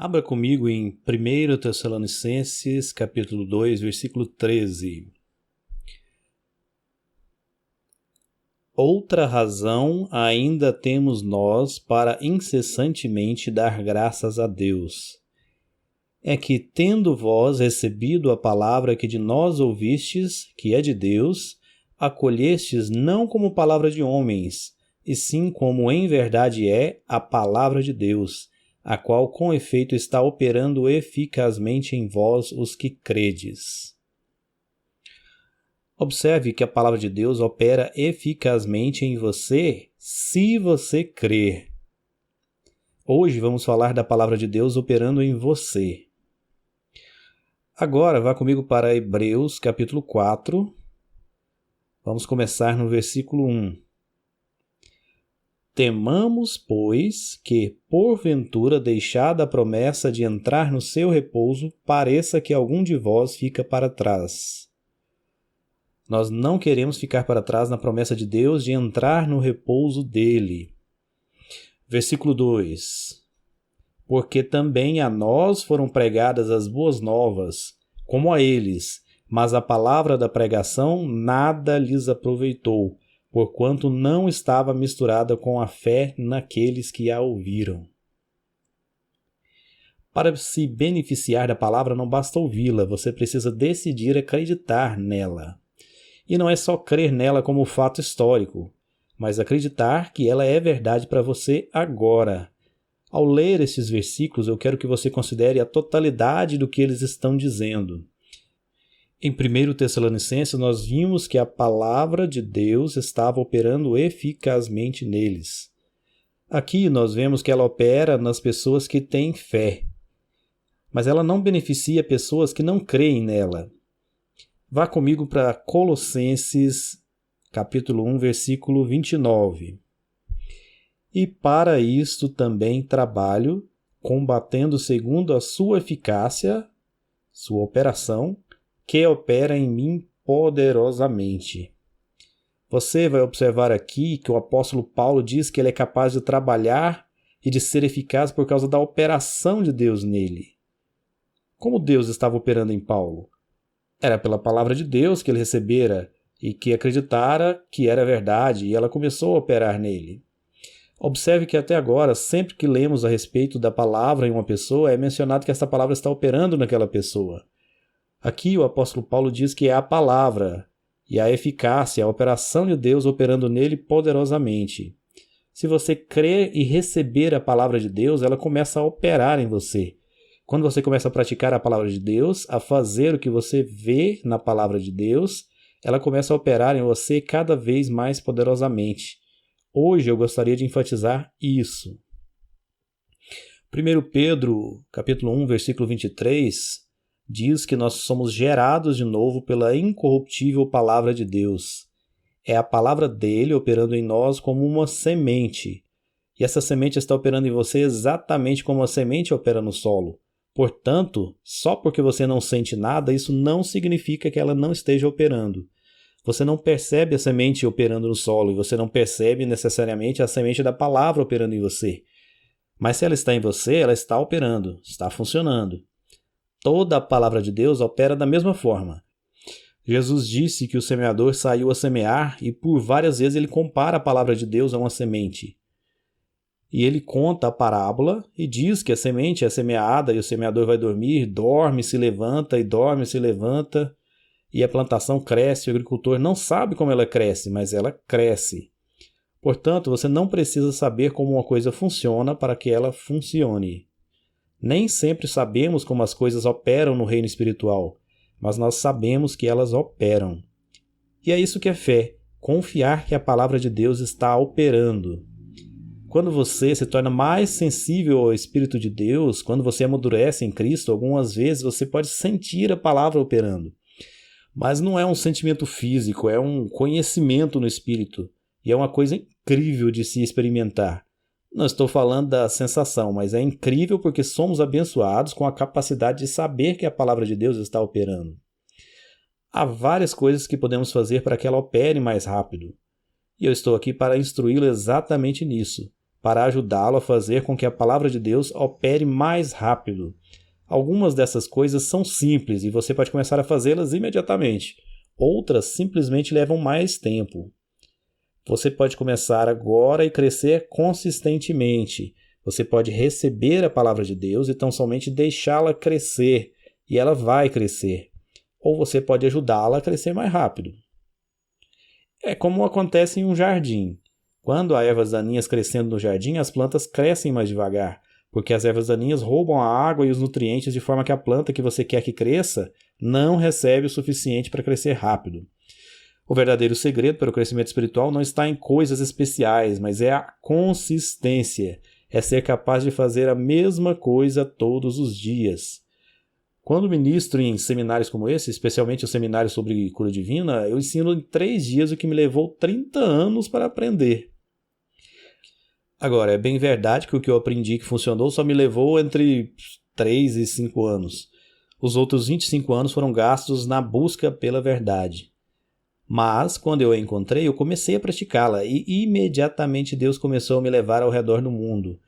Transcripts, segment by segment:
Abra comigo em 1 Tessalonicenses, capítulo 2, versículo 13. Outra razão ainda temos nós para incessantemente dar graças a Deus. É que, tendo vós recebido a palavra que de nós ouvistes, que é de Deus, acolhestes não como palavra de homens, e sim como em verdade é a palavra de Deus, a qual com efeito está operando eficazmente em vós os que credes. Observe que a palavra de Deus opera eficazmente em você se você crer. Hoje vamos falar da palavra de Deus operando em você. Agora vá comigo para Hebreus capítulo 4. Vamos começar no versículo 1. Temamos, pois, que, porventura, deixada a promessa de entrar no seu repouso, pareça que algum de vós fica para trás. Nós não queremos ficar para trás na promessa de Deus de entrar no repouso dele. Versículo 2. Porque também a nós foram pregadas as boas novas, como a eles, mas a palavra da pregação nada lhes aproveitou, porquanto não estava misturada com a fé naqueles que a ouviram. Para se beneficiar da palavra não basta ouvi-la, você precisa decidir acreditar nela. E não é só crer nela como fato histórico, mas acreditar que ela é verdade para você agora. Ao ler esses versículos, eu quero que você considere a totalidade do que eles estão dizendo. Em 1 Tessalonicenses, nós vimos que a palavra de Deus estava operando eficazmente neles. Aqui nós vemos que ela opera nas pessoas que têm fé, mas ela não beneficia pessoas que não creem nela. Vá comigo para Colossenses, capítulo 1, versículo 29. E para isto também trabalho, combatendo segundo a sua eficácia, sua operação, que opera em mim poderosamente. Você vai observar aqui que o apóstolo Paulo diz que ele é capaz de trabalhar e de ser eficaz por causa da operação de Deus nele. Como Deus estava operando em Paulo? Era pela palavra de Deus que ele recebera e que acreditara que era verdade, e ela começou a operar nele. Observe que até agora, sempre que lemos a respeito da palavra em uma pessoa, é mencionado que essa palavra está operando naquela pessoa. Aqui o apóstolo Paulo diz que é a palavra e a eficácia, a operação de Deus operando nele poderosamente. Se você crer e receber a palavra de Deus, ela começa a operar em você. Quando você começa a praticar a palavra de Deus, a fazer o que você vê na palavra de Deus, ela começa a operar em você cada vez mais poderosamente. Hoje eu gostaria de enfatizar isso. 1 Pedro, capítulo 1, versículo 23, diz que nós somos gerados de novo pela incorruptível palavra de Deus. É a palavra dele operando em nós como uma semente. E essa semente está operando em você exatamente como a semente opera no solo. Portanto, só porque você não sente nada, isso não significa que ela não esteja operando. Você não percebe a semente operando no solo e você não percebe necessariamente a semente da palavra operando em você. Mas se ela está em você, ela está operando, está funcionando. Toda a palavra de Deus opera da mesma forma. Jesus disse que o semeador saiu a semear e por várias vezes ele compara a palavra de Deus a uma semente. E ele conta a parábola e diz que a semente é semeada e o semeador vai dormir, dorme, se levanta e dorme, se levanta. E a plantação cresce, o agricultor não sabe como ela cresce, mas ela cresce. Portanto, você não precisa saber como uma coisa funciona para que ela funcione. Nem sempre sabemos como as coisas operam no reino espiritual, mas nós sabemos que elas operam. E é isso que é fé, confiar que a palavra de Deus está operando. Quando você se torna mais sensível ao Espírito de Deus, quando você amadurece em Cristo, algumas vezes você pode sentir a palavra operando. Mas não é um sentimento físico, é um conhecimento no Espírito. E é uma coisa incrível de se experimentar. Não estou falando da sensação, mas é incrível porque somos abençoados com a capacidade de saber que a palavra de Deus está operando. Há várias coisas que podemos fazer para que ela opere mais rápido. E eu estou aqui para instruí-lo exatamente nisso. para ajudá-lo a fazer com que a palavra de Deus opere mais rápido. Algumas dessas coisas são simples e você pode começar a fazê-las imediatamente. Outras simplesmente levam mais tempo. Você pode começar agora e crescer consistentemente. Você pode receber a palavra de Deus e tão somente deixá-la crescer, e ela vai crescer. Ou você pode ajudá-la a crescer mais rápido. É como acontece em um jardim. Quando há ervas daninhas crescendo no jardim, as plantas crescem mais devagar, porque as ervas daninhas roubam a água e os nutrientes de forma que a planta que você quer que cresça não recebe o suficiente para crescer rápido. O verdadeiro segredo para o crescimento espiritual não está em coisas especiais, mas é a consistência. É ser capaz de fazer a mesma coisa todos os dias. Quando ministro em seminários como esse, especialmente o seminário sobre cura divina, eu ensino em 3 dias o que me levou 30 anos para aprender. Agora, é bem verdade que o que eu aprendi que funcionou só me levou entre 3 e 5 anos. Os outros 25 anos foram gastos na busca pela verdade. Mas, quando eu a encontrei, eu comecei a praticá-la e imediatamente Deus começou a me levar ao redor do mundo.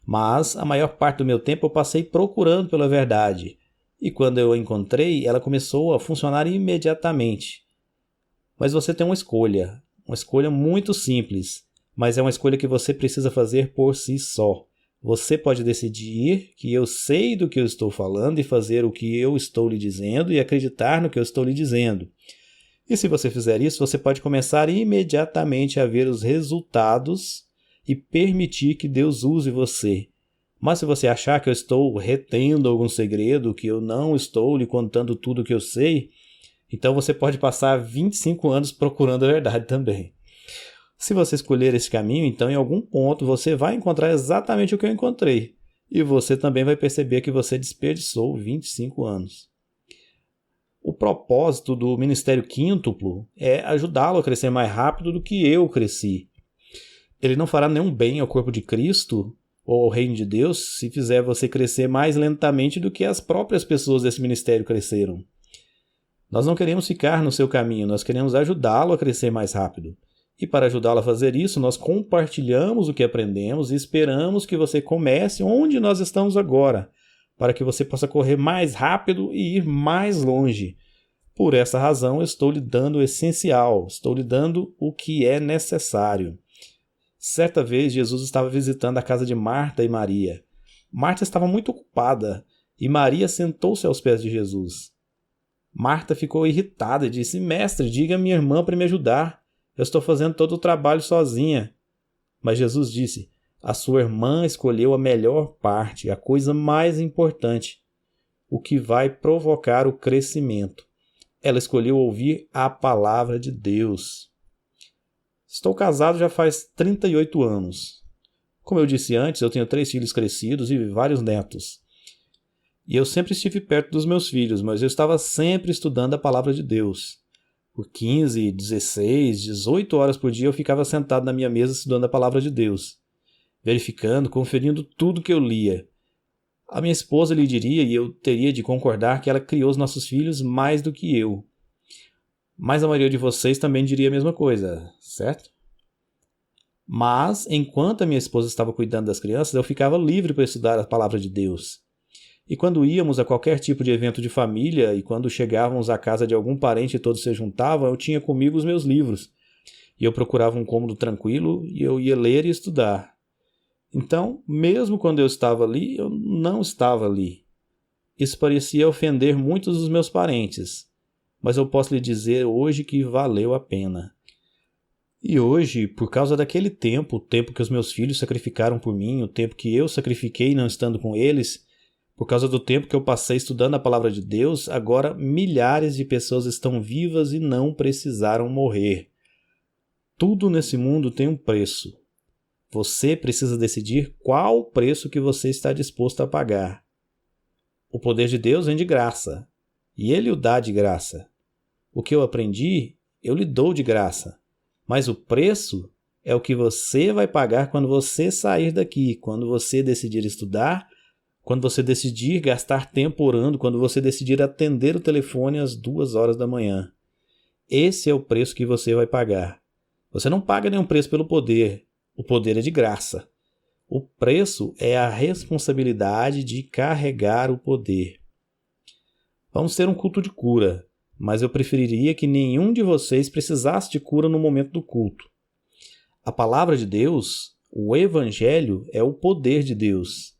Mas, a maior parte do meu tempo eu passei procurando pela verdade. E quando eu a encontrei, ela começou a funcionar imediatamente. Mas você tem uma escolha muito simples, mas é uma escolha que você precisa fazer por si só. Você pode decidir que eu sei do que eu estou falando e fazer o que eu estou lhe dizendo e acreditar no que eu estou lhe dizendo. E se você fizer isso, você pode começar imediatamente a ver os resultados e permitir que Deus use você. Mas se você achar que eu estou retendo algum segredo, que eu não estou lhe contando tudo o que eu sei, então você pode passar 25 anos procurando a verdade também. Se você escolher esse caminho, então em algum ponto você vai encontrar exatamente o que eu encontrei. E você também vai perceber que você desperdiçou 25 anos. O propósito do Ministério Quíntuplo é ajudá-lo a crescer mais rápido do que eu cresci. Ele não fará nenhum bem ao corpo de Cristo ou ao reino de Deus se fizer você crescer mais lentamente do que as próprias pessoas desse ministério cresceram. Nós não queremos ficar no seu caminho, nós queremos ajudá-lo a crescer mais rápido. E para ajudá-lo a fazer isso, nós compartilhamos o que aprendemos e esperamos que você comece onde nós estamos agora, para que você possa correr mais rápido e ir mais longe. Por essa razão, eu estou lhe dando o essencial, estou lhe dando o que é necessário. Certa vez, Jesus estava visitando a casa de Marta e Maria. Marta estava muito ocupada e Maria sentou-se aos pés de Jesus. Marta ficou irritada e disse: Mestre, diga a minha irmã para me ajudar. Eu estou fazendo todo o trabalho sozinha. Mas Jesus disse: a sua irmã escolheu a melhor parte, a coisa mais importante, o que vai provocar o crescimento. Ela escolheu ouvir a palavra de Deus. Estou casado já faz 38 anos. Como eu disse antes, eu tenho 3 filhos crescidos e vários netos. E eu sempre estive perto dos meus filhos, mas eu estava sempre estudando a palavra de Deus. Por 15, 16, 18 horas por dia eu ficava sentado na minha mesa estudando a palavra de Deus, verificando, conferindo tudo que eu lia. A minha esposa lhe diria, e eu teria de concordar, que ela criou os nossos filhos mais do que eu. Mas a maioria de vocês também diria a mesma coisa, certo? Mas, enquanto a minha esposa estava cuidando das crianças, eu ficava livre para estudar a palavra de Deus. E quando íamos a qualquer tipo de evento de família, e quando chegávamos à casa de algum parente e todos se juntavam, eu tinha comigo os meus livros. E eu procurava um cômodo tranquilo e eu ia ler e estudar. Então, mesmo quando eu estava ali, eu não estava ali. Isso parecia ofender muitos dos meus parentes, mas eu posso lhe dizer hoje que valeu a pena. E hoje, por causa daquele tempo, o tempo que os meus filhos sacrificaram por mim, o tempo que eu sacrifiquei não estando com eles, por causa do tempo que eu passei estudando a palavra de Deus, agora milhares de pessoas estão vivas e não precisaram morrer. Tudo nesse mundo tem um preço. Você precisa decidir qual o preço que você está disposto a pagar. O poder de Deus vem de graça, e Ele o dá de graça. O que eu aprendi, eu lhe dou de graça. Mas o preço é o que você vai pagar quando você sair daqui, quando você decidir estudar, quando você decidir gastar tempo orando, quando você decidir atender o telefone às 2 horas da manhã. Esse é o preço que você vai pagar. Você não paga nenhum preço pelo poder. O poder é de graça. O preço é a responsabilidade de carregar o poder. Vamos ter um culto de cura, mas eu preferiria que nenhum de vocês precisasse de cura no momento do culto. A palavra de Deus, o Evangelho, é o poder de Deus.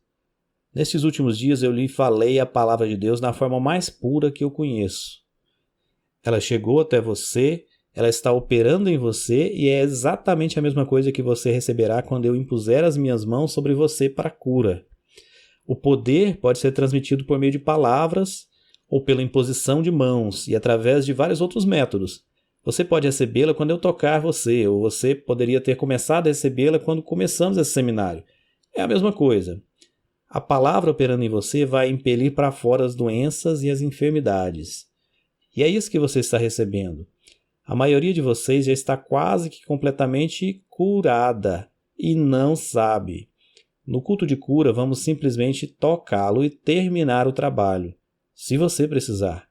Nesses últimos dias eu lhe falei a palavra de Deus na forma mais pura que eu conheço. Ela chegou até você, ela está operando em você e é exatamente a mesma coisa que você receberá quando eu impuser as minhas mãos sobre você para a cura. O poder pode ser transmitido por meio de palavras ou pela imposição de mãos e através de vários outros métodos. Você pode recebê-la quando eu tocar você, ou você poderia ter começado a recebê-la quando começamos esse seminário. É a mesma coisa. A palavra operando em você vai impelir para fora as doenças e as enfermidades. E é isso que você está recebendo. A maioria de vocês já está quase que completamente curada e não sabe. No culto de cura, vamos simplesmente tocá-lo e terminar o trabalho, se você precisar.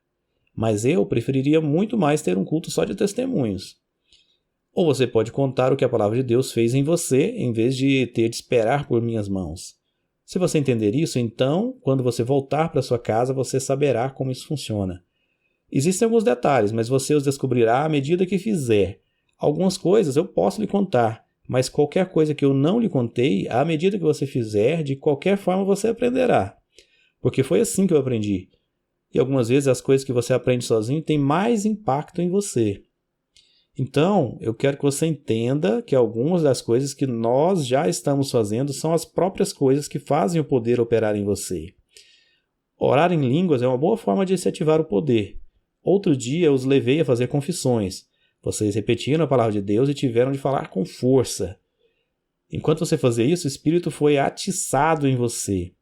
Mas eu preferiria muito mais ter um culto só de testemunhos. Ou você pode contar o que a palavra de Deus fez em você, em vez de ter de esperar por minhas mãos. Se você entender isso, então, quando você voltar para sua casa, você saberá como isso funciona. Existem alguns detalhes, mas você os descobrirá à medida que fizer. Algumas coisas eu posso lhe contar, mas qualquer coisa que eu não lhe contei, à medida que você fizer, de qualquer forma você aprenderá. Porque foi assim que eu aprendi. E algumas vezes as coisas que você aprende sozinho têm mais impacto em você. Então, eu quero que você entenda que algumas das coisas que nós já estamos fazendo são as próprias coisas que fazem o poder operar em você. Orar em línguas é uma boa forma de se ativar o poder. Outro dia eu os levei a fazer confissões. Vocês repetiram a palavra de Deus e tiveram de falar com força. Enquanto você fazia isso, o Espírito foi atiçado em você.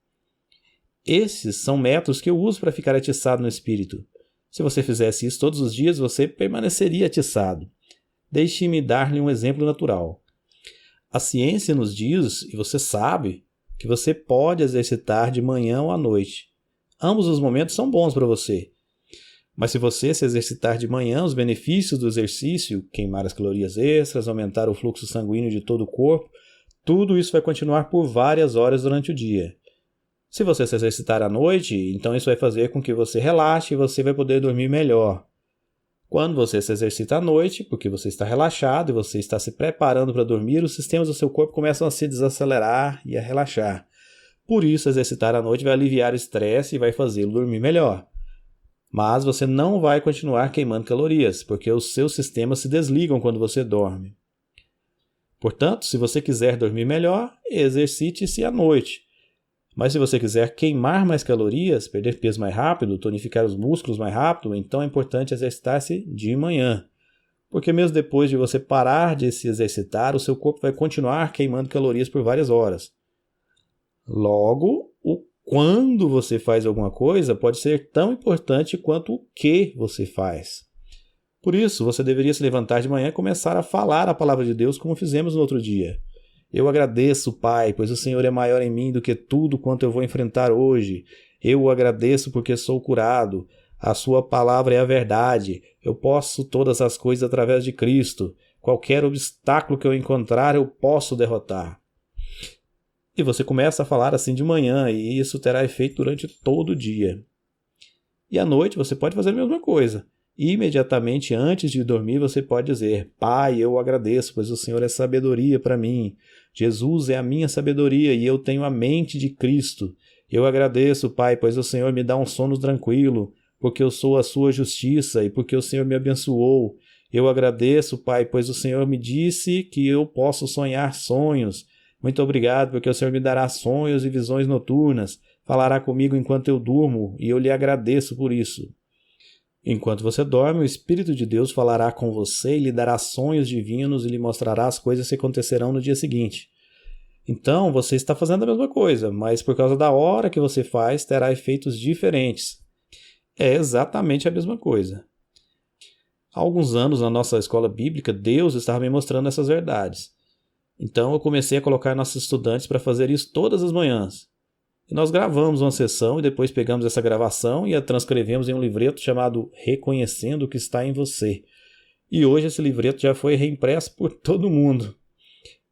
Esses são métodos que eu uso para ficar atiçado no Espírito. Se você fizesse isso todos os dias, você permaneceria atiçado. Deixe-me dar-lhe um exemplo natural. A ciência nos diz, e você sabe, que você pode exercitar de manhã ou à noite. Ambos os momentos são bons para você. Mas se você se exercitar de manhã, os benefícios do exercício, queimar as calorias extras, aumentar o fluxo sanguíneo de todo o corpo, tudo isso vai continuar por várias horas durante o dia. Se você se exercitar à noite, então isso vai fazer com que você relaxe e você vai poder dormir melhor. Quando você se exercita à noite, porque você está relaxado e você está se preparando para dormir, os sistemas do seu corpo começam a se desacelerar e a relaxar. Por isso, exercitar à noite vai aliviar o estresse e vai fazê-lo dormir melhor. Mas você não vai continuar queimando calorias, porque os seus sistemas se desligam quando você dorme. Portanto, se você quiser dormir melhor, exercite-se à noite. Mas se você quiser queimar mais calorias, perder peso mais rápido, tonificar os músculos mais rápido, então é importante exercitar-se de manhã. Porque mesmo depois de você parar de se exercitar, o seu corpo vai continuar queimando calorias por várias horas. Logo, o quando você faz alguma coisa pode ser tão importante quanto o que você faz. Por isso, você deveria se levantar de manhã e começar a falar a palavra de Deus como fizemos no outro dia. Eu agradeço, Pai, pois o Senhor é maior em mim do que tudo quanto eu vou enfrentar hoje. Eu o agradeço porque sou curado. A sua palavra é a verdade. Eu posso todas as coisas através de Cristo. Qualquer obstáculo que eu encontrar, eu posso derrotar. E você começa a falar assim de manhã, e isso terá efeito durante todo o dia. E à noite você pode fazer a mesma coisa. Imediatamente antes de dormir você pode dizer: Pai, eu o agradeço, pois o Senhor é sabedoria para mim. Jesus é a minha sabedoria e eu tenho a mente de Cristo. Eu agradeço, Pai, pois o Senhor me dá um sono tranquilo, porque eu sou a sua justiça e porque o Senhor me abençoou. Eu agradeço, Pai, pois o Senhor me disse que eu posso sonhar sonhos. Muito obrigado, porque o Senhor me dará sonhos e visões noturnas, falará comigo enquanto eu durmo, e eu lhe agradeço por isso. Enquanto você dorme, o Espírito de Deus falará com você e lhe dará sonhos divinos e lhe mostrará as coisas que acontecerão no dia seguinte. Então, você está fazendo a mesma coisa, mas por causa da hora que você faz, terá efeitos diferentes. É exatamente a mesma coisa. Há alguns anos, na nossa escola bíblica, Deus estava me mostrando essas verdades. Então eu comecei a colocar nossos estudantes para fazer isso todas as manhãs. E nós gravamos uma sessão e depois pegamos essa gravação e a transcrevemos em um livreto chamado Reconhecendo o que está em você. E hoje esse livreto já foi reimpresso por todo mundo.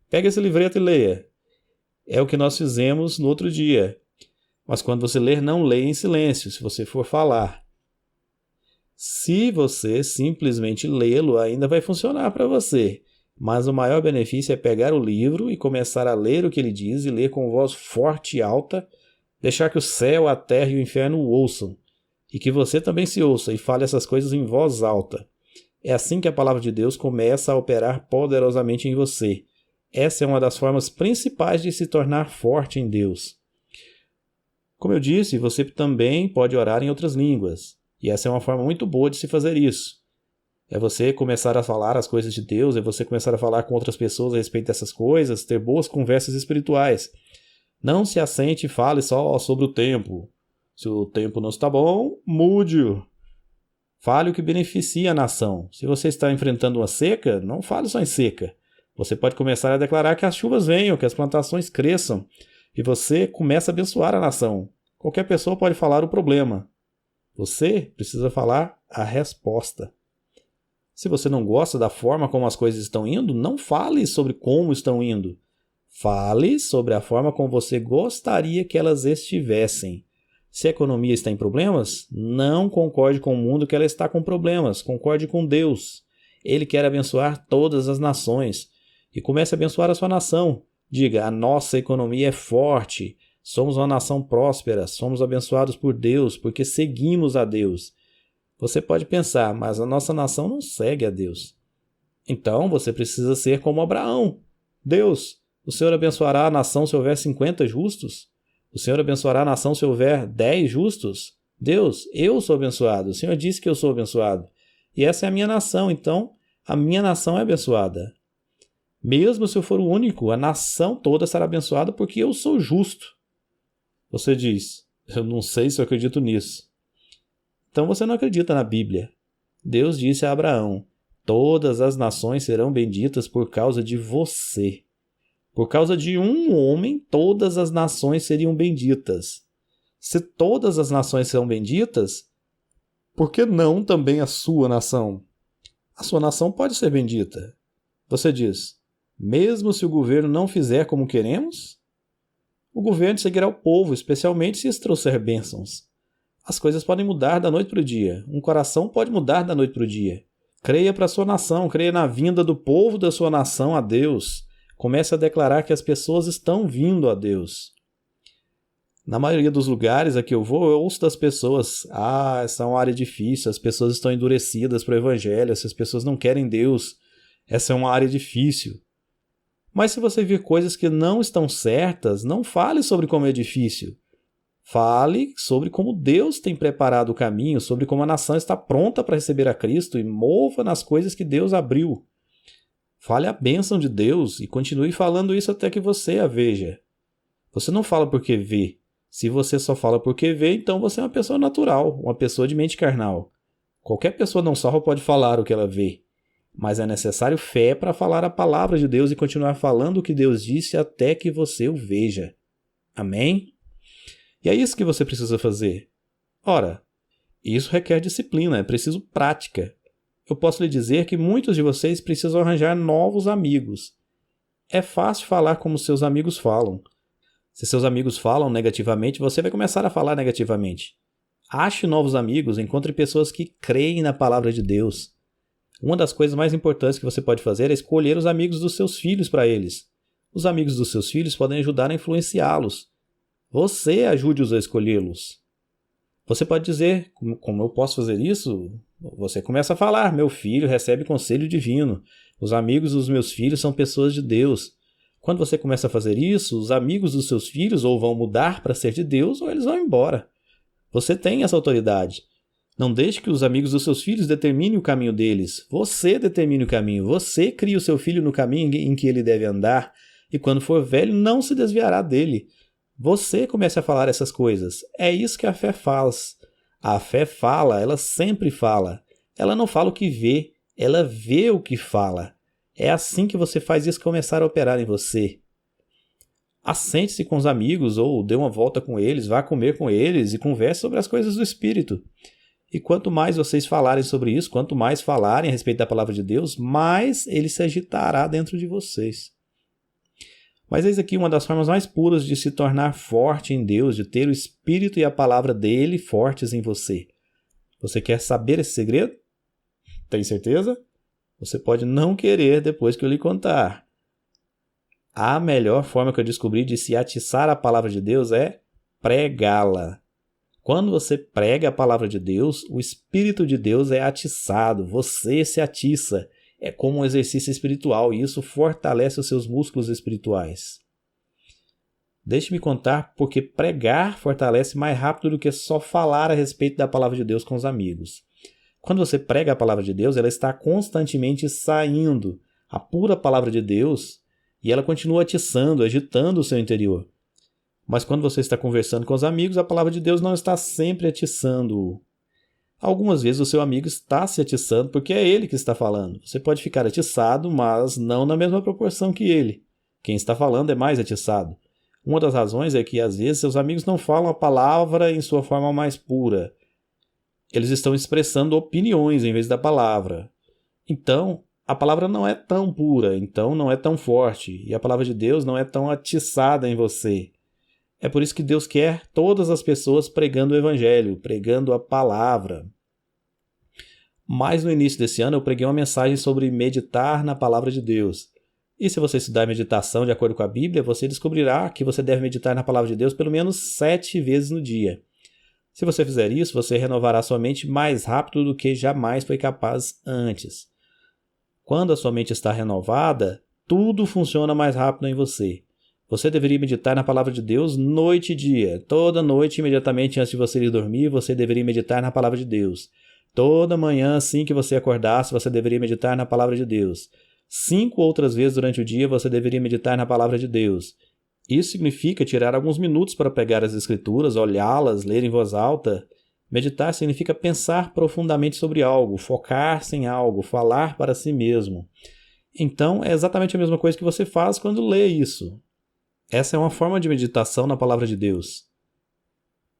Pega esse livreto e leia. É o que nós fizemos no outro dia. Mas quando você ler, não leia em silêncio, se você for falar. Se você simplesmente lê-lo, ainda vai funcionar para você. Mas o maior benefício é pegar o livro e começar a ler o que ele diz e ler com voz forte e alta, deixar que o céu, a terra e o inferno o ouçam. E que você também se ouça e fale essas coisas em voz alta. É assim que a palavra de Deus começa a operar poderosamente em você. Essa é uma das formas principais de se tornar forte em Deus. Como eu disse, você também pode orar em outras línguas. E essa é uma forma muito boa de se fazer isso. É você começar a falar as coisas de Deus, é você começar a falar com outras pessoas a respeito dessas coisas, ter boas conversas espirituais. Não se assente e fale só sobre o tempo. Se o tempo não está bom, mude-o. Fale o que beneficia a nação. Se você está enfrentando uma seca, não fale só em seca. Você pode começar a declarar que as chuvas venham, que as plantações cresçam, e você começa a abençoar a nação. Qualquer pessoa pode falar o problema. Você precisa falar a resposta. Se você não gosta da forma como as coisas estão indo, não fale sobre como estão indo. Fale sobre a forma como você gostaria que elas estivessem. Se a economia está em problemas, não concorde com o mundo que ela está com problemas. Concorde com Deus. Ele quer abençoar todas as nações. E comece a abençoar a sua nação. Diga, a nossa economia é forte. Somos uma nação próspera. Somos abençoados por Deus, porque seguimos a Deus. Você pode pensar, mas a nossa nação não segue a Deus. Então você precisa ser como Abraão. Deus, o Senhor abençoará a nação se houver 50 justos? O Senhor abençoará a nação se houver 10 justos? Deus, eu sou abençoado. O Senhor disse que eu sou abençoado. E essa é a minha nação, então a minha nação é abençoada. Mesmo se eu for o único, a nação toda será abençoada porque eu sou justo. Você diz, eu não sei se eu acredito nisso. Então você não acredita na Bíblia. Deus disse a Abraão, todas as nações serão benditas por causa de você. Por causa de um homem, todas as nações seriam benditas. Se todas as nações são benditas, por que não também a sua nação? A sua nação pode ser bendita. Você diz, mesmo se o governo não fizer como queremos? O governo seguirá o povo, especialmente se isso trouxer bênçãos. As coisas podem mudar da noite para o dia. Um coração pode mudar da noite para o dia. Creia para a sua nação, creia na vinda do povo da sua nação a Deus. Comece a declarar que as pessoas estão vindo a Deus. Na maioria dos lugares a que eu vou, eu ouço das pessoas, essa é uma área difícil, as pessoas estão endurecidas para o evangelho, essas pessoas não querem Deus, essa é uma área difícil. Mas se você vir coisas que não estão certas, não fale sobre como é difícil. Fale sobre como Deus tem preparado o caminho, sobre como a nação está pronta para receber a Cristo e mova nas coisas que Deus abriu. Fale a bênção de Deus e continue falando isso até que você a veja. Você não fala porque vê. Se você só fala porque vê, então você é uma pessoa natural, uma pessoa de mente carnal. Qualquer pessoa não salva pode falar o que ela vê. Mas é necessário fé para falar a palavra de Deus e continuar falando o que Deus disse até que você o veja. Amém? E é isso que você precisa fazer. Ora, isso requer disciplina, é preciso prática. Eu posso lhe dizer que muitos de vocês precisam arranjar novos amigos. É fácil falar como seus amigos falam. Se seus amigos falam negativamente, você vai começar a falar negativamente. Ache novos amigos, encontre pessoas que creem na palavra de Deus. Uma das coisas mais importantes que você pode fazer é escolher os amigos dos seus filhos para eles. Os amigos dos seus filhos podem ajudar a influenciá-los. Você ajude-os a escolhê-los. Você pode dizer, como eu posso fazer isso? Você começa a falar, meu filho recebe conselho divino. Os amigos dos meus filhos são pessoas de Deus. Quando você começa a fazer isso, os amigos dos seus filhos ou vão mudar para ser de Deus ou eles vão embora. Você tem essa autoridade. Não deixe que os amigos dos seus filhos determinem o caminho deles. Você determine o caminho. Você cria o seu filho no caminho em que ele deve andar e quando for velho não se desviará dele. Você comece a falar essas coisas. É isso que a fé faz. A fé fala, ela sempre fala. Ela não fala o que vê, ela vê o que fala. É assim que você faz isso começar a operar em você. Assente-se com os amigos ou dê uma volta com eles, vá comer com eles e converse sobre as coisas do Espírito. E quanto mais vocês falarem sobre isso, quanto mais falarem a respeito da palavra de Deus, mais ele se agitará dentro de vocês. Mas eis aqui uma das formas mais puras de se tornar forte em Deus, de ter o Espírito e a palavra dele fortes em você. Você quer saber esse segredo? Tem certeza? Você pode não querer depois que eu lhe contar. A melhor forma que eu descobri de se atiçar a palavra de Deus é pregá-la. Quando você prega a palavra de Deus, o Espírito de Deus é atiçado, você se atiça. É como um exercício espiritual e isso fortalece os seus músculos espirituais. Deixe-me contar porque pregar fortalece mais rápido do que só falar a respeito da palavra de Deus com os amigos. Quando você prega a palavra de Deus, ela está constantemente saindo, a pura palavra de Deus, e ela continua atiçando, agitando o seu interior. Mas quando você está conversando com os amigos, a palavra de Deus não está sempre atiçando-o. Algumas vezes o seu amigo está se atiçando porque é ele que está falando. Você pode ficar atiçado, mas não na mesma proporção que ele. Quem está falando é mais atiçado. Uma das razões é que, às vezes, seus amigos não falam a palavra em sua forma mais pura. Eles estão expressando opiniões em vez da palavra. Então, a palavra não é tão pura, então não é tão forte, e a palavra de Deus não é tão atiçada em você. É por isso que Deus quer todas as pessoas pregando o Evangelho, pregando a palavra. Mas no início desse ano eu preguei uma mensagem sobre meditar na palavra de Deus. E se você estudar meditação de acordo com a Bíblia, você descobrirá que você deve meditar na palavra de Deus pelo menos 7 vezes no dia. Se você fizer isso, você renovará sua mente mais rápido do que jamais foi capaz antes. Quando a sua mente está renovada, tudo funciona mais rápido em você. Você deveria meditar na palavra de Deus noite e dia. Toda noite, imediatamente antes de você ir dormir, você deveria meditar na palavra de Deus. Toda manhã, assim que você acordasse, você deveria meditar na palavra de Deus. 5 outras vezes durante o dia, você deveria meditar na palavra de Deus. Isso significa tirar alguns minutos para pegar as Escrituras, olhá-las, ler em voz alta. Meditar significa pensar profundamente sobre algo, focar-se em algo, falar para si mesmo. Então, é exatamente a mesma coisa que você faz quando lê isso. Essa é uma forma de meditação na palavra de Deus.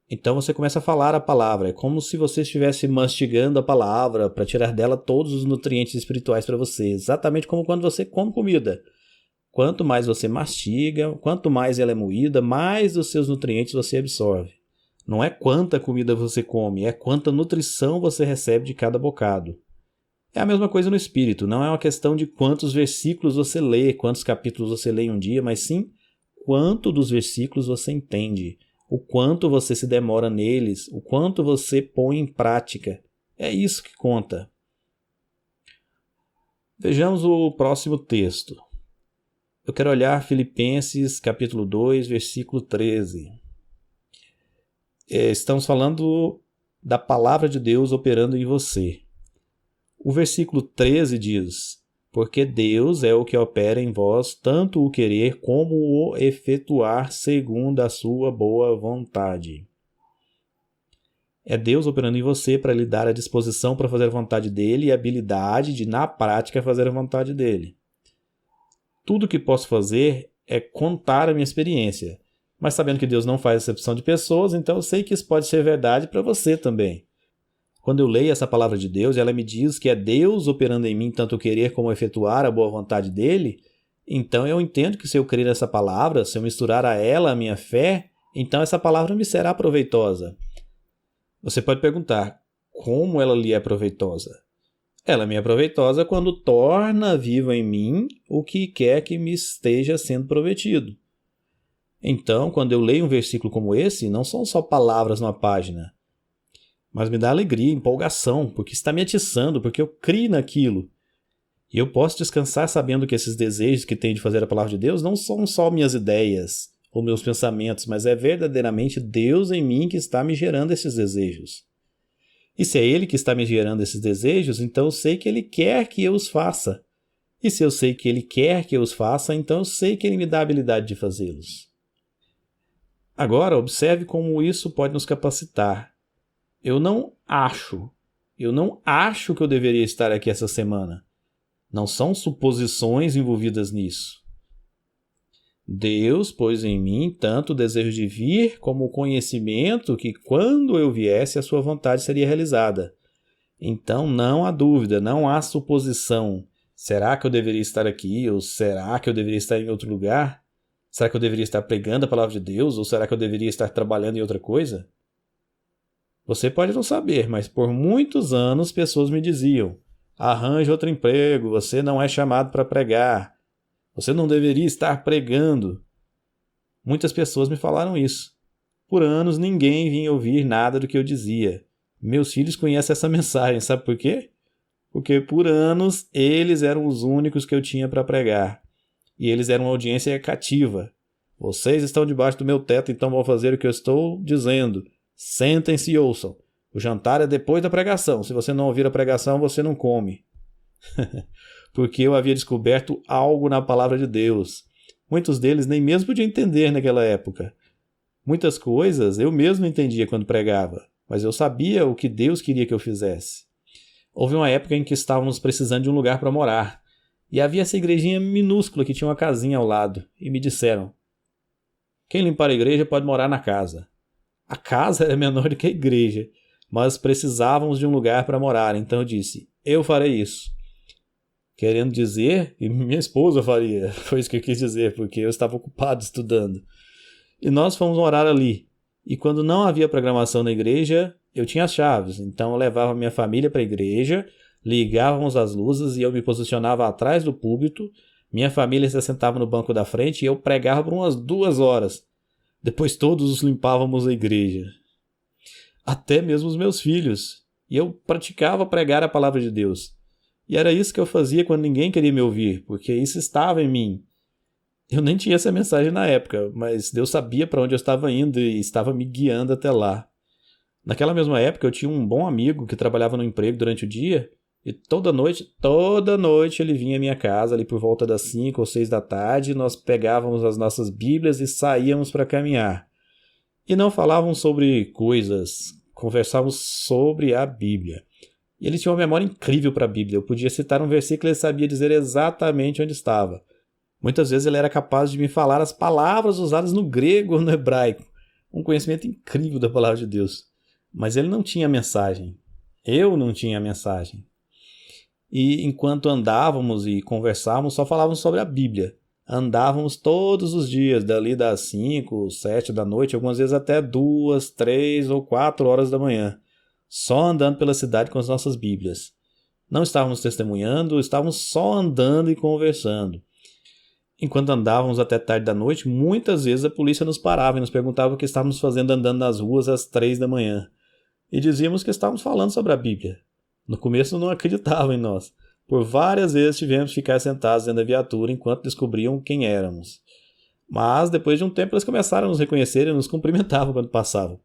Então você começa a falar a palavra. É como se você estivesse mastigando a palavra para tirar dela todos os nutrientes espirituais para você. Exatamente como quando você come comida. Quanto mais você mastiga, quanto mais ela é moída, mais dos seus nutrientes você absorve. Não é quanta comida você come, é quanta nutrição você recebe de cada bocado. É a mesma coisa no espírito. Não é uma questão de quantos versículos você lê, quantos capítulos você lê em um dia, mas sim quanto dos versículos você entende, o quanto você se demora neles, o quanto você põe em prática. É isso que conta. Vejamos o próximo texto. Eu quero olhar Filipenses capítulo 2, versículo 13. Estamos falando da palavra de Deus operando em você. O versículo 13 diz: porque Deus é o que opera em vós tanto o querer como o efetuar segundo a sua boa vontade. É Deus operando em você para lhe dar a disposição para fazer a vontade dele e a habilidade de, na prática, fazer a vontade dele. Tudo que posso fazer é contar a minha experiência, mas sabendo que Deus não faz acepção de pessoas, então eu sei que isso pode ser verdade para você também. Quando eu leio essa palavra de Deus, ela me diz que é Deus operando em mim tanto o querer como efetuar a boa vontade dele, então eu entendo que se eu crer nessa palavra, se eu misturar a ela a minha fé, então essa palavra me será proveitosa. Você pode perguntar, como ela lhe é proveitosa? Ela me é proveitosa quando torna vivo em mim o que quer que me esteja sendo prometido. Então, quando eu leio um versículo como esse, não são só palavras numa página, mas me dá alegria, empolgação, porque está me atiçando, porque eu crio naquilo. E eu posso descansar sabendo que esses desejos que tenho de fazer a palavra de Deus não são só minhas ideias ou meus pensamentos, mas é verdadeiramente Deus em mim que está me gerando esses desejos. E se é Ele que está me gerando esses desejos, então eu sei que Ele quer que eu os faça. E se eu sei que Ele quer que eu os faça, então eu sei que Ele me dá a habilidade de fazê-los. Agora, observe como isso pode nos capacitar. Eu não acho que eu deveria estar aqui essa semana. Não são suposições envolvidas nisso. Deus pôs em mim tanto o desejo de vir como o conhecimento que quando eu viesse a sua vontade seria realizada. Então não há dúvida, não há suposição. Será que eu deveria estar aqui ou será que eu deveria estar em outro lugar? Será que eu deveria estar pregando a palavra de Deus ou será que eu deveria estar trabalhando em outra coisa? Você pode não saber, mas por muitos anos pessoas me diziam: arranje outro emprego, você não é chamado para pregar, você não deveria estar pregando. Muitas pessoas me falaram isso. Por anos ninguém vinha ouvir nada do que eu dizia. Meus filhos conhecem essa mensagem, sabe por quê? Porque por anos eles eram os únicos que eu tinha para pregar. E eles eram uma audiência cativa. Vocês estão debaixo do meu teto, então vão fazer o que eu estou dizendo. Sentem-se e ouçam. O jantar é depois da pregação. Se você não ouvir a pregação, você não come. Porque eu havia descoberto algo na palavra de Deus. Muitos deles nem mesmo podiam entender naquela época. Muitas coisas eu mesmo entendia quando pregava, mas eu sabia o que Deus queria que eu fizesse. Houve uma época em que estávamos precisando de um lugar para morar, e havia essa igrejinha minúscula que tinha uma casinha ao lado, e me disseram: quem limpar a igreja pode morar na casa. A casa era menor do que a igreja, mas precisávamos de um lugar para morar, então eu disse: eu farei isso. Querendo dizer, e minha esposa faria, foi isso que eu quis dizer, porque eu estava ocupado estudando. E nós fomos morar ali. E quando não havia programação na igreja, eu tinha as chaves. Então eu levava minha família para a igreja, ligávamos as luzes e eu me posicionava atrás do púlpito. Minha família se sentava no banco da frente e eu pregava por umas 2 horas. Depois todos limpávamos a igreja. Até mesmo os meus filhos. E eu praticava pregar a palavra de Deus. E era isso que eu fazia quando ninguém queria me ouvir, porque isso estava em mim. Eu nem tinha essa mensagem na época, mas Deus sabia para onde eu estava indo e estava me guiando até lá. Naquela mesma época eu tinha um bom amigo que trabalhava no emprego durante o dia e toda noite ele vinha à minha casa ali por volta das 5 ou 6 da tarde, nós pegávamos as nossas Bíblias e saíamos para caminhar. E não falávamos sobre coisas, conversávamos sobre a Bíblia. E ele tinha uma memória incrível para a Bíblia, eu podia citar um versículo e ele sabia dizer exatamente onde estava. Muitas vezes ele era capaz de me falar as palavras usadas no grego ou no hebraico. Um conhecimento incrível da palavra de Deus. Mas ele não tinha a mensagem. Eu não tinha a mensagem. E enquanto andávamos e conversávamos, só falávamos sobre a Bíblia. Andávamos todos os dias, dali das 5, 7 da noite, algumas vezes até 2, 3 ou 4 horas da manhã. Só andando pela cidade com as nossas Bíblias. Não estávamos testemunhando, estávamos só andando e conversando. Enquanto andávamos até tarde da noite, muitas vezes a polícia nos parava e nos perguntava o que estávamos fazendo andando nas ruas às 3 da manhã. E dizíamos que estávamos falando sobre a Bíblia. No começo não acreditavam em nós. Por várias vezes tivemos que ficar sentados dentro da viatura enquanto descobriam quem éramos. Mas depois de um tempo eles começaram a nos reconhecer e nos cumprimentavam quando passavam.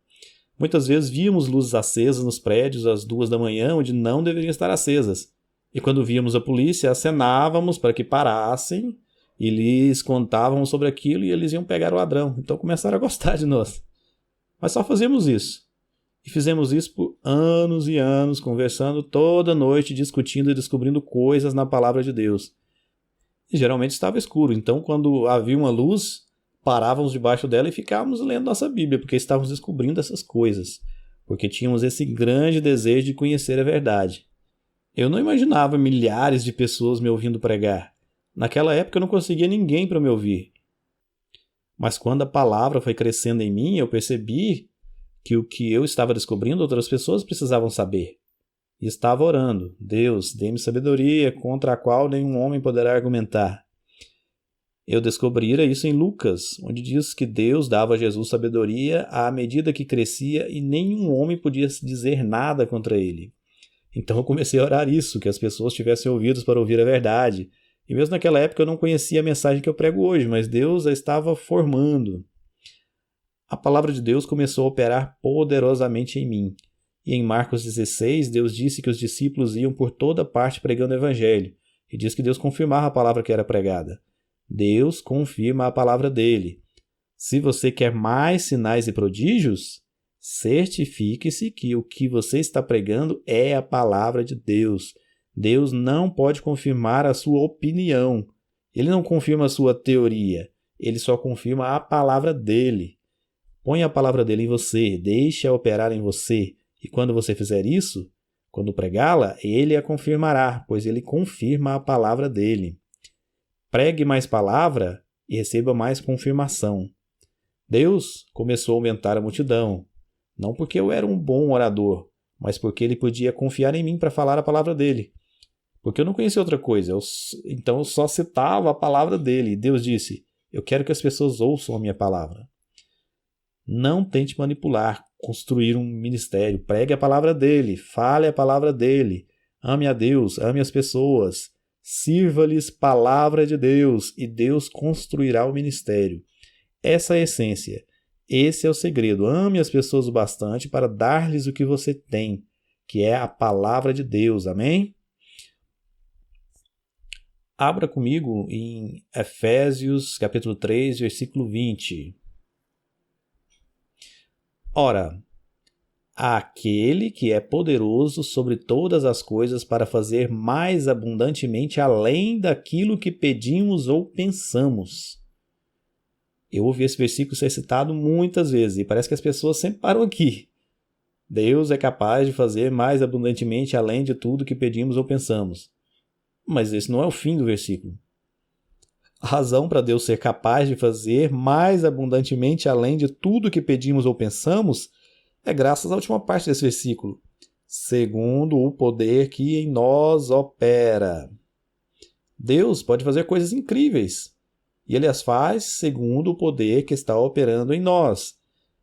Muitas vezes víamos luzes acesas nos prédios às 2 da manhã onde não deveriam estar acesas. E quando víamos a polícia, acenávamos para que parassem e lhes contávamos sobre aquilo e eles iam pegar o ladrão. Então começaram a gostar de nós. Mas só fazíamos isso. E fizemos isso por anos e anos, conversando toda noite, discutindo e descobrindo coisas na palavra de Deus. E geralmente estava escuro, então quando havia uma luz, parávamos debaixo dela e ficávamos lendo nossa Bíblia, porque estávamos descobrindo essas coisas. Porque tínhamos esse grande desejo de conhecer a verdade. Eu não imaginava milhares de pessoas me ouvindo pregar. Naquela época eu não conseguia ninguém para me ouvir. Mas quando a palavra foi crescendo em mim, eu percebi que o que eu estava descobrindo outras pessoas precisavam saber. E estava orando: Deus, dê-me sabedoria contra a qual nenhum homem poderá argumentar. Eu descobrira isso em Lucas, onde diz que Deus dava a Jesus sabedoria à medida que crescia e nenhum homem podia dizer nada contra ele. Então eu comecei a orar isso, que as pessoas tivessem ouvidos para ouvir a verdade. E mesmo naquela época eu não conhecia a mensagem que eu prego hoje, mas Deus a estava formando. A palavra de Deus começou a operar poderosamente em mim. E em Marcos 16, Deus disse que os discípulos iam por toda parte pregando o evangelho. E diz que Deus confirmava a palavra que era pregada. Deus confirma a palavra dele. Se você quer mais sinais e prodígios, certifique-se que o que você está pregando é a palavra de Deus. Deus não pode confirmar a sua opinião. Ele não confirma a sua teoria. Ele só confirma a palavra dele. Põe a palavra dele em você, deixe-a operar em você. E quando você fizer isso, quando pregá-la, ele a confirmará, pois ele confirma a palavra dele. Pregue mais palavra e receba mais confirmação. Deus começou a aumentar a multidão, não porque eu era um bom orador, mas porque ele podia confiar em mim para falar a palavra dele. Porque eu não conhecia outra coisa, então eu só citava a palavra dele. E Deus disse, eu quero que as pessoas ouçam a minha palavra. Não tente manipular, construir um ministério. Pregue a palavra dele, fale a palavra dele. Ame a Deus, ame as pessoas. Sirva-lhes palavra de Deus e Deus construirá o ministério. Essa é a essência. Esse é o segredo. Ame as pessoas o bastante para dar-lhes o que você tem, que é a palavra de Deus. Amém? Abra comigo em Efésios, capítulo 3, versículo 20. Ora, aquele que é poderoso sobre todas as coisas para fazer mais abundantemente além daquilo que pedimos ou pensamos. Eu ouvi esse versículo ser citado muitas vezes e parece que as pessoas sempre param aqui. Deus é capaz de fazer mais abundantemente além de tudo que pedimos ou pensamos. Mas esse não é o fim do versículo. A razão para Deus ser capaz de fazer mais abundantemente além de tudo que pedimos ou pensamos é graças à última parte desse versículo. Segundo o poder que em nós opera. Deus pode fazer coisas incríveis. E Ele as faz segundo o poder que está operando em nós.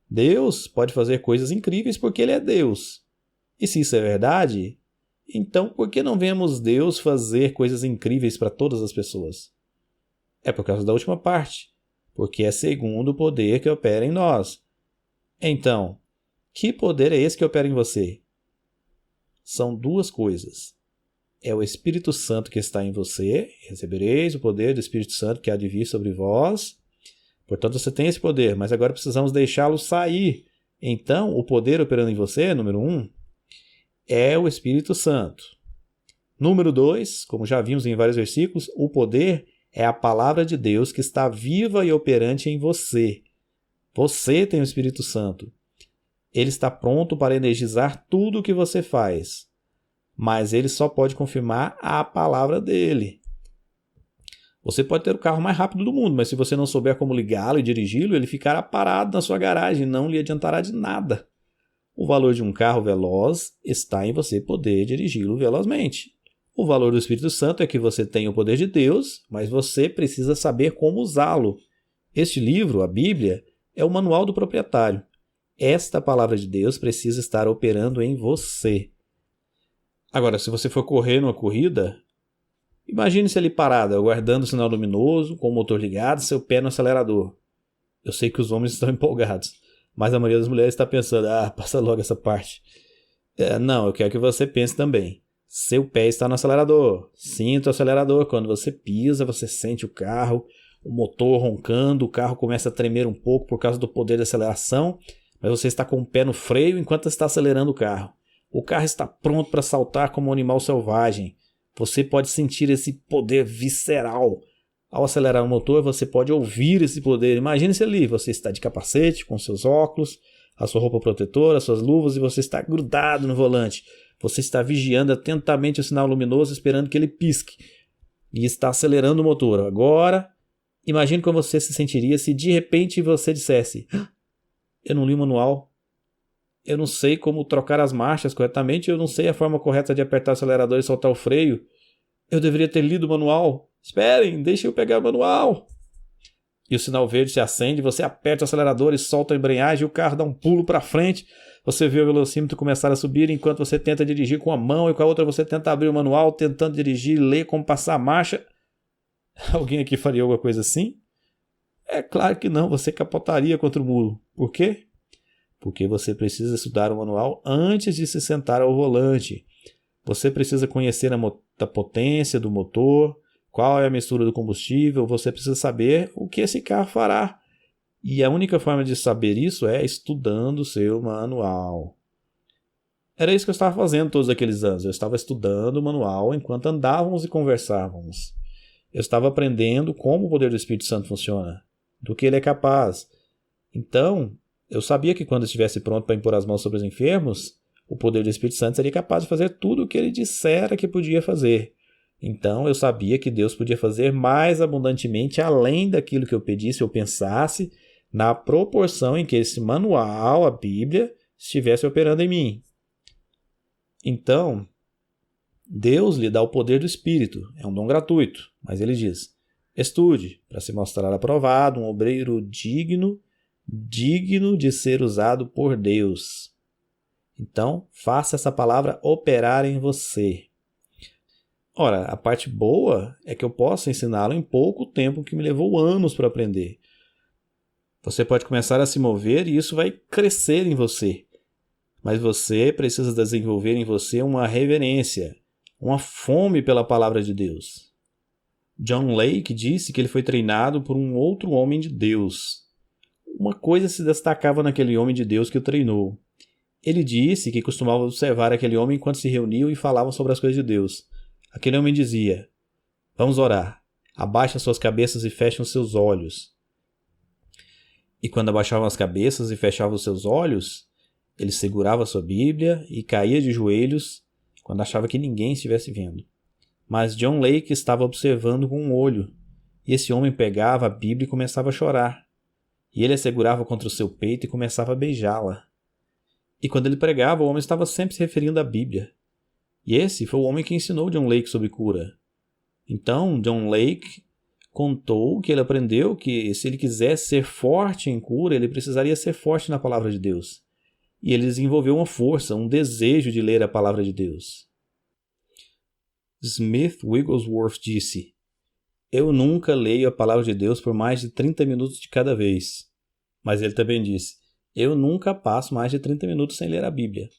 Deus pode fazer coisas incríveis porque Ele é Deus. E se isso é verdade, então por que não vemos Deus fazer coisas incríveis para todas as pessoas? É por causa da última parte, porque é segundo o poder que opera em nós. Então, que poder é esse que opera em você? São duas coisas. É o Espírito Santo que está em você, recebereis o poder do Espírito Santo que há de vir sobre vós. Portanto, você tem esse poder, mas agora precisamos deixá-lo sair. Então, o poder operando em você, número 1, é o Espírito Santo. Número 2, como já vimos em vários versículos, o poder é a palavra de Deus que está viva e operante em você. Você tem o Espírito Santo. Ele está pronto para energizar tudo o que você faz. Mas ele só pode confirmar a palavra dele. Você pode ter o carro mais rápido do mundo, mas se você não souber como ligá-lo e dirigi-lo, ele ficará parado na sua garagem e não lhe adiantará de nada. O valor de um carro veloz está em você poder dirigi-lo velozmente. O valor do Espírito Santo é que você tem o poder de Deus, mas você precisa saber como usá-lo. Este livro, a Bíblia, é o manual do proprietário. Esta palavra de Deus precisa estar operando em você. Agora, se você for correr numa corrida, imagine-se ali parado, aguardando o sinal luminoso, com o motor ligado, seu pé no acelerador. Eu sei que os homens estão empolgados, mas a maioria das mulheres está pensando, passa logo essa parte. Não, eu quero que você pense também. Seu pé está no acelerador. Sinta o acelerador. Quando você pisa, você sente o carro, o motor roncando, o carro começa a tremer um pouco por causa do poder de aceleração, mas você está com o pé no freio enquanto está acelerando o carro. O carro está pronto para saltar como um animal selvagem. Você pode sentir esse poder visceral. Ao acelerar o motor, você pode ouvir esse poder. Imagine-se ali, você está de capacete, com seus óculos, a sua roupa protetora, as suas luvas, e você está grudado no volante. Você está vigiando atentamente o sinal luminoso, esperando que ele pisque. E está acelerando o motor. Agora, imagine como você se sentiria se de repente você dissesse: eu não li o manual. Eu não sei como trocar as marchas corretamente. Eu não sei a forma correta de apertar o acelerador e soltar o freio. Eu deveria ter lido o manual. Esperem, deixem eu pegar o manual. E o sinal verde se acende, você aperta o acelerador e solta a embreagem e o carro dá um pulo para frente. Você vê o velocímetro começar a subir enquanto você tenta dirigir com a mão e com a outra você tenta abrir o manual, tentando dirigir, ler como passar a marcha. Alguém aqui faria alguma coisa assim? É claro que não, você capotaria contra o muro. Por quê? Porque você precisa estudar o manual antes de se sentar ao volante. Você precisa conhecer a potência do motor, qual é a mistura do combustível, você precisa saber o que esse carro fará. E a única forma de saber isso é estudando o seu manual. Era isso que eu estava fazendo todos aqueles anos. Eu estava estudando o manual enquanto andávamos e conversávamos. Eu estava aprendendo como o poder do Espírito Santo funciona, do que ele é capaz. Então, eu sabia que quando estivesse pronto para impor as mãos sobre os enfermos, o poder do Espírito Santo seria capaz de fazer tudo o que ele dissera que podia fazer. Então eu sabia que Deus podia fazer mais abundantemente além daquilo que eu pedisse ou pensasse, na proporção em que esse manual, a Bíblia, estivesse operando em mim. Então, Deus lhe dá o poder do Espírito, é um dom gratuito, mas ele diz: estude, para se mostrar aprovado, um obreiro digno de ser usado por Deus. Então, faça essa palavra operar em você. Ora, a parte boa é que eu posso ensiná-lo em pouco tempo que me levou anos para aprender. Você pode começar a se mover e isso vai crescer em você. Mas você precisa desenvolver em você uma reverência, uma fome pela palavra de Deus. John Lake disse que ele foi treinado por um outro homem de Deus. Uma coisa se destacava naquele homem de Deus que o treinou. Ele disse que costumava observar aquele homem enquanto se reuniam e falavam sobre as coisas de Deus. Aquele homem dizia: vamos orar, abaixe as suas cabeças e fechem os seus olhos. E quando abaixavam as cabeças e fechavam os seus olhos, ele segurava a sua Bíblia e caía de joelhos quando achava que ninguém estivesse vendo. Mas John Lake estava observando com um olho, e esse homem pegava a Bíblia e começava a chorar. E ele a segurava contra o seu peito e começava a beijá-la. E quando ele pregava, o homem estava sempre se referindo à Bíblia. E esse foi o homem que ensinou John Lake sobre cura. Então, John Lake contou que ele aprendeu que se ele quisesse ser forte em cura, ele precisaria ser forte na palavra de Deus. E ele desenvolveu uma força, um desejo de ler a palavra de Deus. Smith Wigglesworth disse: eu nunca leio a palavra de Deus por mais de 30 minutos de cada vez. Mas ele também disse: eu nunca passo mais de 30 minutos sem ler a Bíblia.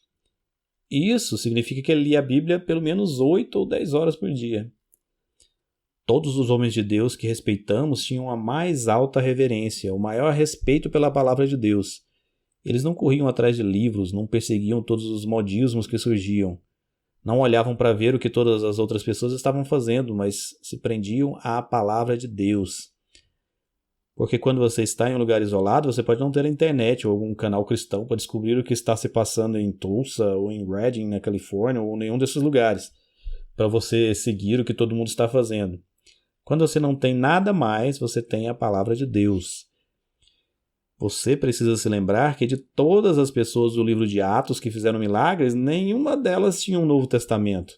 Isso significa que ele lia a Bíblia pelo menos 8 ou 10 horas por dia. Todos os homens de Deus que respeitamos tinham a mais alta reverência, o maior respeito pela palavra de Deus. Eles não corriam atrás de livros, não perseguiam todos os modismos que surgiam. Não olhavam para ver o que todas as outras pessoas estavam fazendo, mas se prendiam à palavra de Deus. Porque quando você está em um lugar isolado, você pode não ter a internet ou algum canal cristão para descobrir o que está se passando em Tulsa ou em Redding, na Califórnia, ou nenhum desses lugares, para você seguir o que todo mundo está fazendo. Quando você não tem nada mais, você tem a palavra de Deus. Você precisa se lembrar que de todas as pessoas do livro de Atos que fizeram milagres, nenhuma delas tinha um Novo Testamento,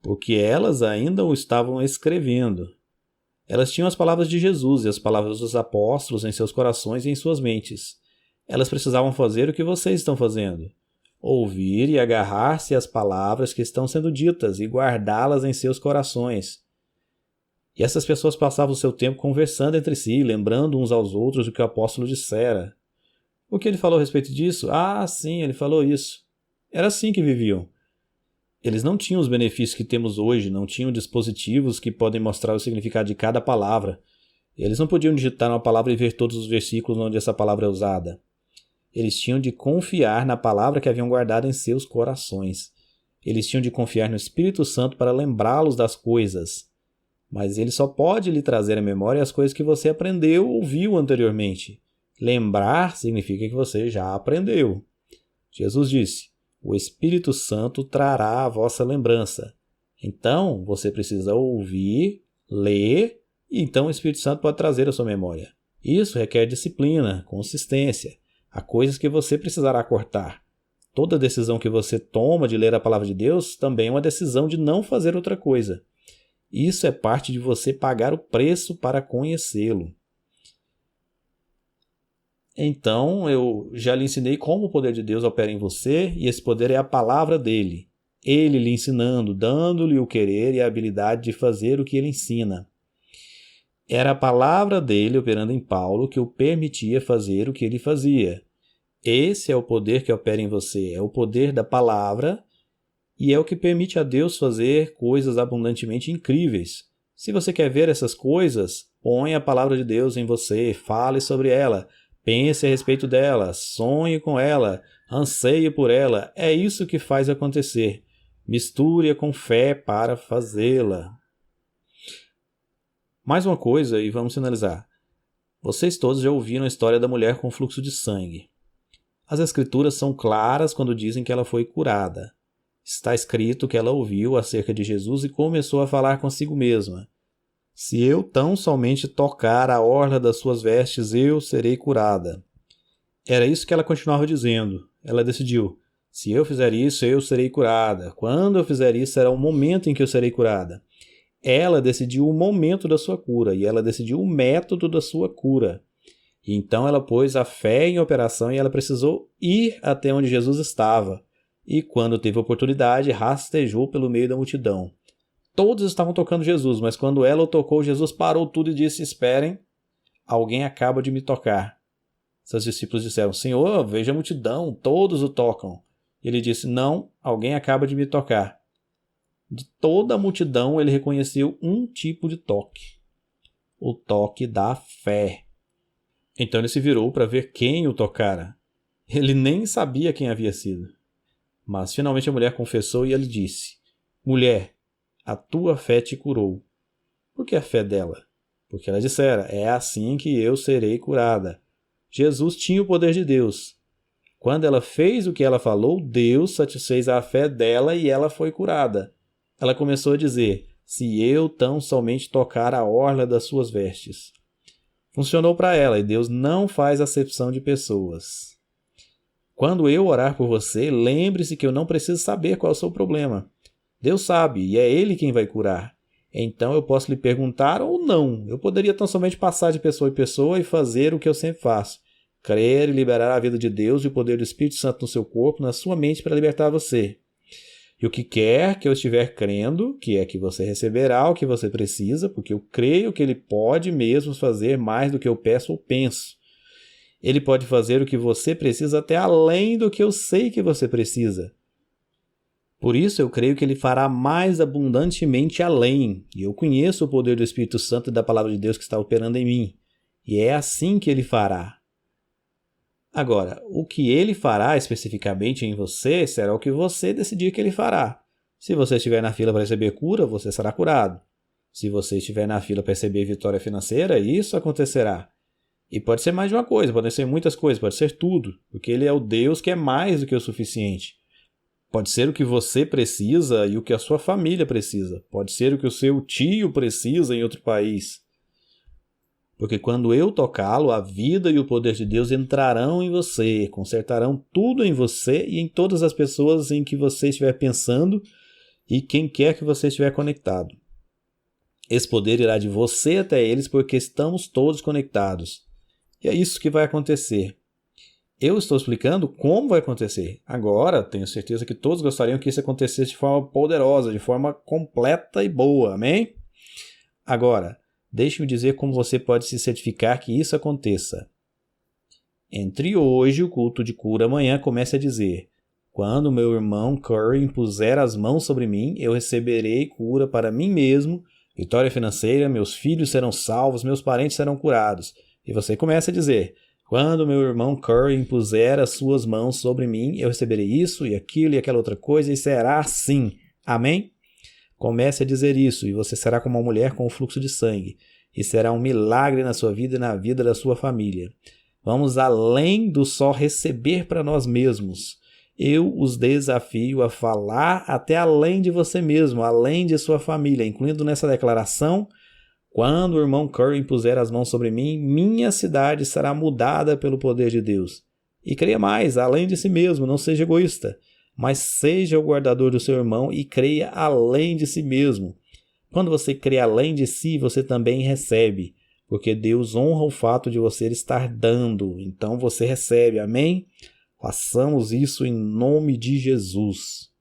porque elas ainda o estavam escrevendo. Elas tinham as palavras de Jesus e as palavras dos apóstolos em seus corações e em suas mentes. Elas precisavam fazer o que vocês estão fazendo: ouvir e agarrar-se às palavras que estão sendo ditas e guardá-las em seus corações. E essas pessoas passavam o seu tempo conversando entre si, lembrando uns aos outros o que o apóstolo dissera. O que ele falou a respeito disso? Ah, sim, ele falou isso. Era assim que viviam. Eles não tinham os benefícios que temos hoje, não tinham dispositivos que podem mostrar o significado de cada palavra. Eles não podiam digitar uma palavra e ver todos os versículos onde essa palavra é usada. Eles tinham de confiar na palavra que haviam guardado em seus corações. Eles tinham de confiar no Espírito Santo para lembrá-los das coisas. Mas ele só pode lhe trazer à memória as coisas que você aprendeu ou viu anteriormente. Lembrar significa que você já aprendeu. Jesus disse: o Espírito Santo trará a vossa lembrança. Então, você precisa ouvir, ler, e então o Espírito Santo pode trazer a sua memória. Isso requer disciplina, consistência. Há coisas que você precisará cortar. Toda decisão que você toma de ler a palavra de Deus também é uma decisão de não fazer outra coisa. Isso é parte de você pagar o preço para conhecê-lo. Então, eu já lhe ensinei como o poder de Deus opera em você, e esse poder é a palavra dele. Ele lhe ensinando, dando-lhe o querer e a habilidade de fazer o que ele ensina. Era a palavra dele operando em Paulo que o permitia fazer o que ele fazia. Esse é o poder que opera em você, é o poder da palavra, e é o que permite a Deus fazer coisas abundantemente incríveis. Se você quer ver essas coisas, põe a palavra de Deus em você, fale sobre ela, pense a respeito dela, sonhe com ela, anseie por ela. É isso que faz acontecer. Misture-a com fé para fazê-la. Mais uma coisa e vamos finalizar. Vocês todos já ouviram a história da mulher com fluxo de sangue. As escrituras são claras quando dizem que ela foi curada. Está escrito que ela ouviu acerca de Jesus e começou a falar consigo mesma. Se eu tão somente tocar a orla das suas vestes, eu serei curada. Era isso que ela continuava dizendo. Ela decidiu, se eu fizer isso, eu serei curada. Quando eu fizer isso, será o momento em que eu serei curada. Ela decidiu o momento da sua cura e ela decidiu o método da sua cura. E então ela pôs a fé em operação e ela precisou ir até onde Jesus estava. E quando teve oportunidade, rastejou pelo meio da multidão. Todos estavam tocando Jesus, mas quando ela o tocou, Jesus parou tudo e disse, esperem, alguém acaba de me tocar. Seus discípulos disseram, Senhor, veja a multidão, todos o tocam. Ele disse, não, alguém acaba de me tocar. De toda a multidão, ele reconheceu um tipo de toque. O toque da fé. Então ele se virou para ver quem o tocara. Ele nem sabia quem havia sido. Mas finalmente a mulher confessou e ele disse, mulher, a tua fé te curou. Por que a fé dela? Porque ela dissera, é assim que eu serei curada. Jesus tinha o poder de Deus. Quando ela fez o que ela falou, Deus satisfez a fé dela e ela foi curada. Ela começou a dizer, se eu tão somente tocar a orla das suas vestes. Funcionou para ela e Deus não faz acepção de pessoas. Quando eu orar por você, lembre-se que eu não preciso saber qual é o seu problema. Deus sabe e é Ele quem vai curar. Então eu posso lhe perguntar ou não. Eu poderia tão somente passar de pessoa em pessoa e fazer o que eu sempre faço. Crer e liberar a vida de Deus e o poder do Espírito Santo no seu corpo, na sua mente para libertar você. E o que quer que eu estiver crendo, que é que você receberá o que você precisa, porque eu creio que Ele pode mesmo fazer mais do que eu peço ou penso. Ele pode fazer o que você precisa até além do que eu sei que você precisa. Por isso eu creio que Ele fará mais abundantemente além. E eu conheço o poder do Espírito Santo e da Palavra de Deus que está operando em mim. E é assim que Ele fará. Agora, o que Ele fará especificamente em você será o que você decidir que Ele fará. Se você estiver na fila para receber cura, você será curado. Se você estiver na fila para receber vitória financeira, isso acontecerá. E pode ser mais de uma coisa, podem ser muitas coisas, pode ser tudo, porque Ele é o Deus que é mais do que o suficiente. Pode ser o que você precisa e o que a sua família precisa. Pode ser o que o seu tio precisa em outro país. Porque quando eu tocá-lo, a vida e o poder de Deus entrarão em você, consertarão tudo em você e em todas as pessoas em que você estiver pensando e quem quer que você estiver conectado. Esse poder irá de você até eles porque estamos todos conectados. E é isso que vai acontecer. Eu estou explicando como vai acontecer. Agora, tenho certeza que todos gostariam que isso acontecesse de forma poderosa, de forma completa e boa. Amém? Agora, deixe-me dizer como você pode se certificar que isso aconteça. Entre hoje e o culto de cura amanhã, comece a dizer, quando meu irmão Curry impuser as mãos sobre mim, eu receberei cura para mim mesmo, vitória financeira, meus filhos serão salvos, meus parentes serão curados. E você começa a dizer, quando meu irmão Curry impuser as suas mãos sobre mim, eu receberei isso e aquilo e aquela outra coisa e será assim. Amém? Comece a dizer isso e você será como uma mulher com o fluxo de sangue. E será um milagre na sua vida e na vida da sua família. Vamos além do só receber para nós mesmos. Eu os desafio a falar até além de você mesmo, além de sua família, incluindo nessa declaração, quando o irmão Curry impuser as mãos sobre mim, minha cidade será mudada pelo poder de Deus. E creia mais, além de si mesmo, não seja egoísta, mas seja o guardador do seu irmão e creia além de si mesmo. Quando você crê além de si, você também recebe, porque Deus honra o fato de você estar dando, então você recebe, amém? Façamos isso em nome de Jesus.